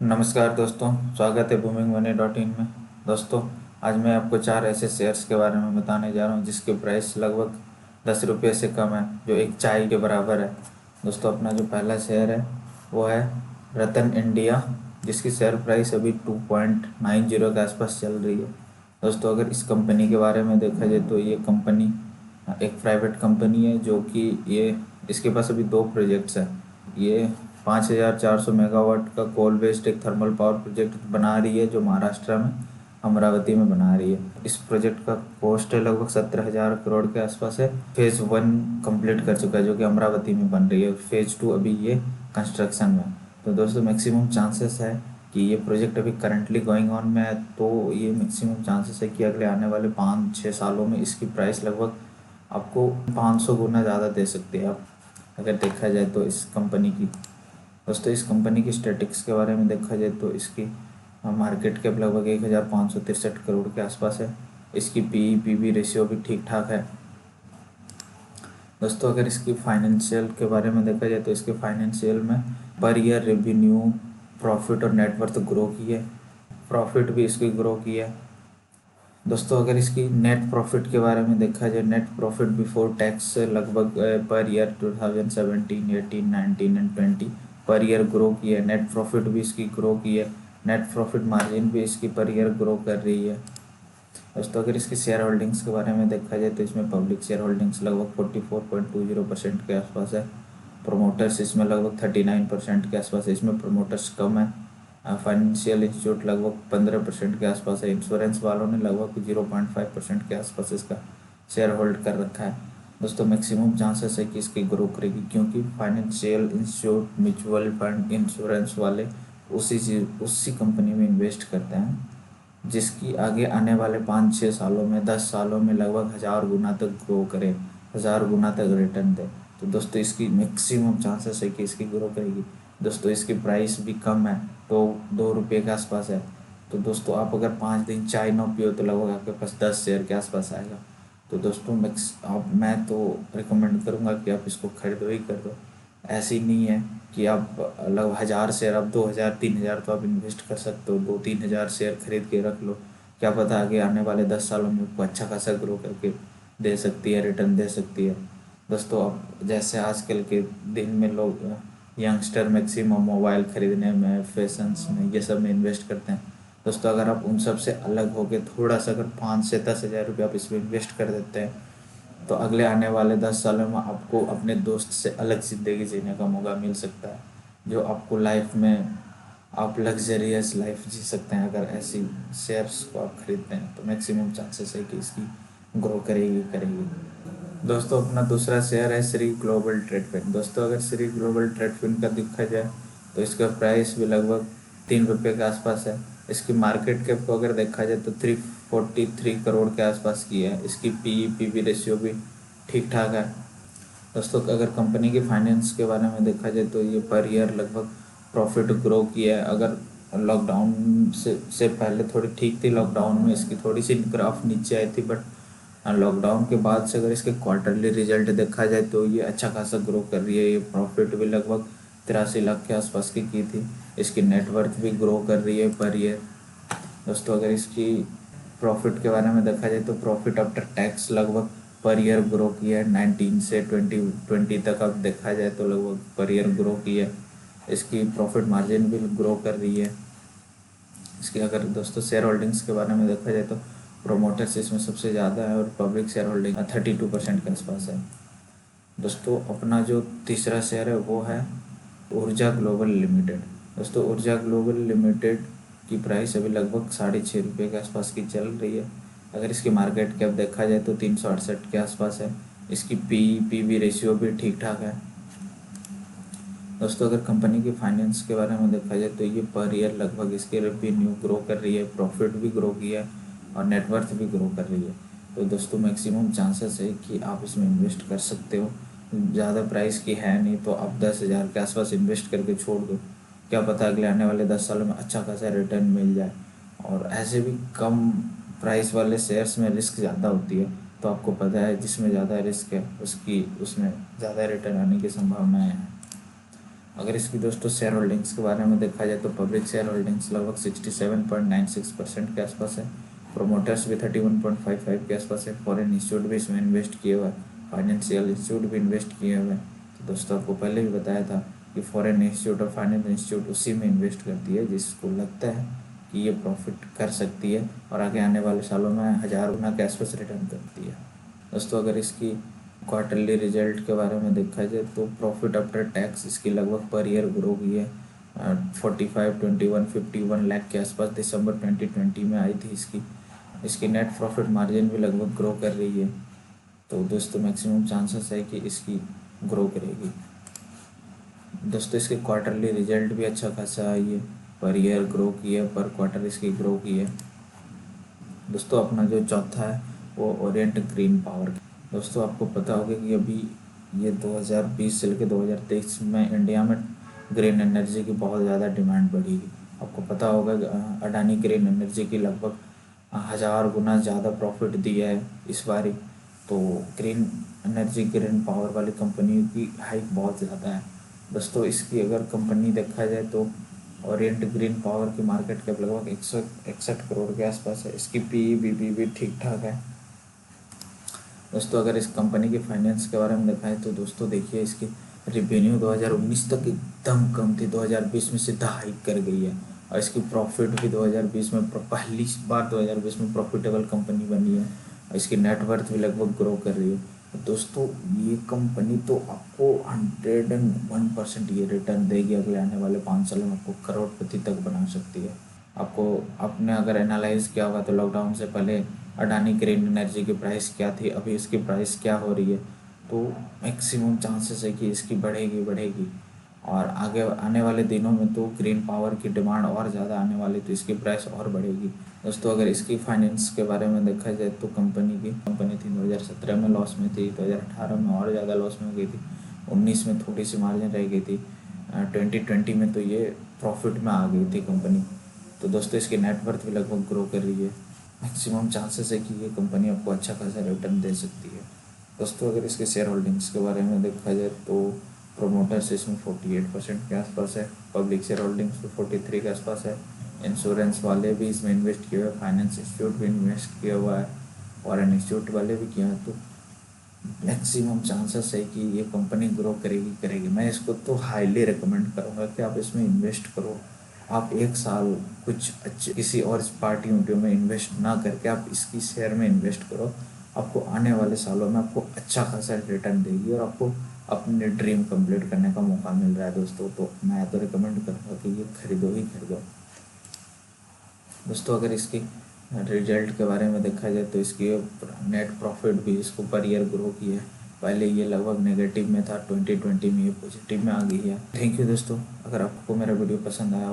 नमस्कार दोस्तों, स्वागत है बूमिंग मनी डॉट इन में। दोस्तों, आज मैं आपको चार ऐसे शेयर्स के बारे में बताने जा रहा हूँ जिसके प्राइस लगभग 10 रुपये से कम है, जो एक चाय के बराबर है। दोस्तों, अपना जो पहला शेयर है वो है रतन इंडिया, जिसकी शेयर प्राइस अभी 2.90 के आसपास चल रही है। दोस्तों, अगर इस कंपनी के बारे में देखा जाए तो ये कंपनी एक प्राइवेट कंपनी है, जो कि ये इसके पास अभी दो प्रोजेक्ट्स हैं। ये 5,400 मेगावाट का कोल बेस्ड एक थर्मल पावर प्रोजेक्ट बना रही है, जो महाराष्ट्र में अमरावती में बना रही है। इस प्रोजेक्ट का कॉस्ट है लगभग 17,000 करोड़ के आसपास है। फेज़ 1 कंप्लीट कर चुका है, जो कि अमरावती में बन रही है। फेज़ 2 अभी ये कंस्ट्रक्शन में है। तो दोस्तों, मैक्सिमम चांसेस है कि ये प्रोजेक्ट अभी करंटली गोइंग ऑन में है, तो ये मैक्सिमम चांसेस है कि अगले आने वाले 5-6 सालों में इसकी प्राइस लगभग आपको 500 गुना ज़्यादा दे सकती है। आप अगर देखा जाए तो इस कंपनी की, दोस्तों इस कंपनी की स्टैटिक्स के बारे में देखा जाए तो इसकी मार्केट कैप लगभग 1,563 करोड़ के आसपास है। इसकी पी/पी रेशियो भी ठीक ठाक है। दोस्तों, अगर इसकी फाइनेंशियल के बारे में देखा जाए तो इसके फाइनेंशियल में पर ईयर रेवेन्यू, प्रॉफिट और नेटवर्थ ग्रो की है। प्रॉफिट भी इसकी ग्रो की है। दोस्तों, अगर इसकी नेट प्रॉफिट के बारे में देखा जाए, नेट प्रॉफिट बिफोर टैक्स लगभग per year 2017, 18, 19 and 20 per year grow की है। नेट प्रॉफिट भी इसकी ग्रो की है। नेट प्रॉफिट मार्जिन भी इसकी पर ईयर ग्रो कर रही है। दोस्तों, अगर इसकी शेयर होल्डिंग्स के बारे में देखा जाए तो इसमें पब्लिक शेयर होल्डिंग्स लगभग 44.20% के आसपास है। प्रोमोटर्स इसमें लगभग 39% के आसपास है। इसमें प्रोमोटर्स कम है। फाइनेंशियल इंस्टीट्यूट लगभग 15% के आसपास है। इंश्योरेंस वालों ने लगभग 0.5% के आसपास इसका शेयर होल्ड कर रखा है। दोस्तों, मैक्सिमम चांसेस है कि इसकी ग्रो करेगी, क्योंकि financial institute, mutual fund, insurance वाले उसी कंपनी में इन्वेस्ट करते हैं जिसकी आगे आने वाले 5-6 सालों में, 10 सालों में लगभग 1,000 गुना तक ग्रो करे, 1,000 गुना तक रिटर्न दे। तो दोस्तों, इसकी मैक्सिमम चांसेस है कि इसकी ग्रो करेगी। दोस्तों, इसकी प्राइस भी कम है, तो 2 रुपये के आसपास है। तो दोस्तों, आप अगर 5 दिन चाय ना पियो तो लगभग आपके पास 10 शेयर के आसपास आएगा। तो दोस्तों, मैं तो रिकमेंड करूँगा कि आप इसको खरीदो ही कर दो। ऐसी नहीं है कि आप लगभग 1,000 शेयर, आप 2,000-3,000 तो आप इन्वेस्ट कर सकते हो। 2-3 हज़ार शेयर खरीद के रख लो, क्या पता आगे आने वाले 10 सालों में आपको अच्छा खासा ग्रो करके दे सकती है, रिटर्न दे सकती है। दोस्तों, अब जैसे आजकल के दिन में लोग यंगस्टर मैक्सिमम मोबाइल खरीदने में, फैशंस में, ये सब में इन्वेस्ट करते हैं। दोस्तों, अगर आप उन सब से अलग हो के थोड़ा सा अगर 5 से 10 हज़ार रुपये आप इसमें इन्वेस्ट कर देते हैं, तो अगले आने वाले 10 सालों में आपको अपने दोस्त से अलग ज़िंदगी जीने का मौका मिल सकता है, जो आपको लाइफ में आप लग्जरियस लाइफ जी सकते हैं। अगर ऐसी शेयर्स को आप खरीदते हैं तो मैक्सिमम चांसेस है कि इसकी ग्रो करेगी। दोस्तों, अपना दूसरा शेयर है श्री ग्लोबल ट्रेडफिन। दोस्तों, अगर श्री ग्लोबल ट्रेडफिन का देखा जाए तो इसका प्राइस भी लगभग 3 रुपये के आसपास है। इसकी मार्केट कैप को अगर देखा जाए तो 343 करोड़ के आसपास की है। इसकी पी/पी रेशियो भी ठीक ठाक है। दोस्तों, अगर कंपनी के फाइनेंस के बारे में देखा जाए तो ये पर ईयर लगभग प्रॉफिट ग्रो किया है। अगर लॉकडाउन से पहले थोड़ी ठीक थी, लॉकडाउन में इसकी थोड़ी सी ग्राफ नीचे आई थी, बट लॉकडाउन के बाद से अगर इसके क्वार्टरली रिजल्ट देखा जाए तो ये अच्छा खासा ग्रो कर रही है। ये प्रॉफिट भी लगभग 83 लाख के आसपास की थी। इसकी नेटवर्थ भी ग्रो कर रही है पर ईयर। दोस्तों, अगर इसकी प्रॉफिट के बारे में देखा जाए तो प्रॉफिट आफ्टर टैक्स लगभग पर ईयर ग्रो किया है। 19 से 2020 तक अब देखा जाए तो लगभग पर ईयर ग्रो की है। इसकी प्रॉफिट मार्जिन भी ग्रो कर रही है। इसकी अगर दोस्तों शेयर होल्डिंग्स के बारे में देखा जाए तो प्रोमोटर्स इसमें सबसे ज़्यादा है और पब्लिक शेयर होल्डिंग 32% के आसपास है। दोस्तों, अपना जो तीसरा शेयर है वो है ऊर्जा ग्लोबल लिमिटेड। दोस्तों, ऊर्जा ग्लोबल लिमिटेड की प्राइस अभी लगभग 6.5 रुपये के आसपास की चल रही है। अगर इसकी मार्केट कैप देखा जाए तो 368 के आसपास है। इसकी पी/पी रेशियो भी ठीक ठाक है। दोस्तों, अगर कंपनी की फाइनेंस के बारे में देखा जाए तो ये पर ईयर लगभग इसके रेवेन्यू ग्रो कर रही है, प्रॉफिट भी ग्रो किया है और नेटवर्थ भी ग्रो कर रही है। तो दोस्तों, मैक्सिमम चांसेस है कि आप इसमें इन्वेस्ट कर सकते हो। ज़्यादा प्राइस की है नहीं, तो आप 10,000 के आसपास इन्वेस्ट करके छोड़ दो, क्या पता अगले आने वाले 10 सालों में अच्छा खासा रिटर्न मिल जाए। और ऐसे भी कम प्राइस वाले शेयर्स में रिस्क ज़्यादा होती है, तो आपको पता है जिसमें ज़्यादा रिस्क है उसमें ज़्यादा रिटर्न आने की संभावनाएँ हैं। अगर इसकी दोस्तों शेयर होल्डिंग्स के बारे में देखा जाए तो पब्लिक शेयर होल्डिंग्स लगभग 67.96% के आसपास है। प्रोमोटर्स भी 31.55 के आसपास है। फॉरेन इंस्टीट्यूट भी इसमें इन्वेस्ट किए हुआ है। फाइनेंशियल इंस्टीट्यूट भी इन्वेस्ट किए हुए हैं। तो दोस्तों आपको पहले भी बताया था कि फॉरेन इंस्टीट्यूट और फाइनेंस इंस्टीट्यूट उसी में इन्वेस्ट करती है जिसको लगता है कि ये प्रॉफिट कर सकती है और आगे आने वाले सालों में 1000 गुना के आसपास रिटर्न करती है। दोस्तों अगर इसकी क्वार्टरली रिजल्ट के बारे में देखा जाए तो प्रॉफिट आफ्टर टैक्स इसकी लगभग पर ईयर ग्रो की है। 45, 21, 51 लाख के आसपास दिसंबर 2020 में आई थी इसकी नेट प्रॉफिट मार्जिन भी लगभग ग्रो कर रही है। तो दोस्तों मैक्सिमम चांसेस है कि इसकी ग्रो करेगी। दोस्तों इसके क्वार्टरली रिजल्ट भी अच्छा खासा आई है। पर ईयर ग्रो की है, पर क्वार्टर इसकी ग्रो की है। दोस्तों अपना जो चौथा है वो ओरिएंट ग्रीन पावर। दोस्तों आपको पता होगा कि अभी ये 2020 से लेकर 2023 में इंडिया में ग्रीन एनर्जी की बहुत ज़्यादा डिमांड बढ़ेगी। आपको पता होगा अडानी ग्रीन एनर्जी की लगभग 1000 गुना ज़्यादा प्रॉफिट दिया है इस बार ही। तो ग्रीन एनर्जी ग्रीन पावर वाली कंपनी की हाइक बहुत ज़्यादा है। दोस्तों इसकी अगर कंपनी देखा जाए तो ओरिएंट ग्रीन पावर की मार्केट कैप लगभग 161 करोड़ के आसपास है। इसकी पी भी ठीक ठाक है। दोस्तों अगर इस कंपनी के फाइनेंस के बारे में देखा है तो दोस्तों देखिए इसकी रिवेन्यू 2019 तक एकदम कम थी, 2020 में सीधा हाइक कर गई है। और इसकी प्रॉफिट भी 2020 में पहली बार 2020 में प्रॉफिटेबल कंपनी बनी है। और इसकी नेटवर्थ भी लगभग ग्रो कर रही है। तो दोस्तों ये कंपनी तो आपको 101% ये रिटर्न देगी। अगले आने वाले 5 सालों में आपको करोड़पति तक बना सकती है। आपको आपने अगर एनालाइज किया होगा तो लॉकडाउन से पहले अडानी ग्रीन एनर्जी की प्राइस क्या थी, अभी इसकी प्राइस क्या हो रही है। तो मैक्सिमम चांसेस है कि इसकी बढ़ेगी और आगे आने वाले दिनों में तो ग्रीन पावर की डिमांड और ज़्यादा आने वाली, तो इसकी प्राइस और बढ़ेगी। दोस्तों अगर इसकी फाइनेंस के बारे में देखा जाए तो कंपनी थी 2017 में लॉस में थी, 2018 में और ज़्यादा लॉस में हो गई थी, 19 में थोड़ी सी मार्जिन रह गई थी, 2020 में तो ये प्रॉफिट में आ गई थी कंपनी। तो दोस्तों इसकी नेटवर्थ भी लगभग ग्रो कर रही है। मैक्सिमम चांसेस है कि ये कंपनी आपको अच्छा खासा रिटर्न दे सकती है। दोस्तों अगर इसके शेयर होल्डिंग्स के बारे में देखा जाए तो प्रोमोटर्स इसमें 48% के आसपास है। पब्लिक शेयर होल्डिंग्स में 43 के आसपास है। इंश्योरेंस वाले भी इसमें इन्वेस्ट किए हुए हैं। फाइनेंस इंस्टीट्यूट भी इन्वेस्ट किया हुआ है और इंस्टीट्यूट वाले भी किया है। तो मैक्सिमम चांसेस है कि ये कंपनी ग्रो करेगी। मैं इसको तो हाईली रिकमेंड करूँगा कि आप इसमें इन्वेस्ट करो। आप एक साल कुछ अच्छे किसी और पार्टी में इन्वेस्ट ना करके आप इसकी शेयर में इन्वेस्ट करो। आपको आने वाले सालों में आपको अच्छा खासा रिटर्न देगी और आपको अपने ड्रीम कंप्लीट करने का मौका मिल रहा है दोस्तों। तो मैं तो रिकमेंड करूँगा कि ये खरीदो। दोस्तों अगर इसकी रिजल्ट के बारे में देखा जाए तो इसकी नेट प्रॉफिट भी इसको पर ईयर ग्रो की है। पहले ये लगभग नेगेटिव में था, 2020 में ये पॉजिटिव में आ गई है। थैंक यू दोस्तों। अगर आपको मेरा वीडियो पसंद आया हो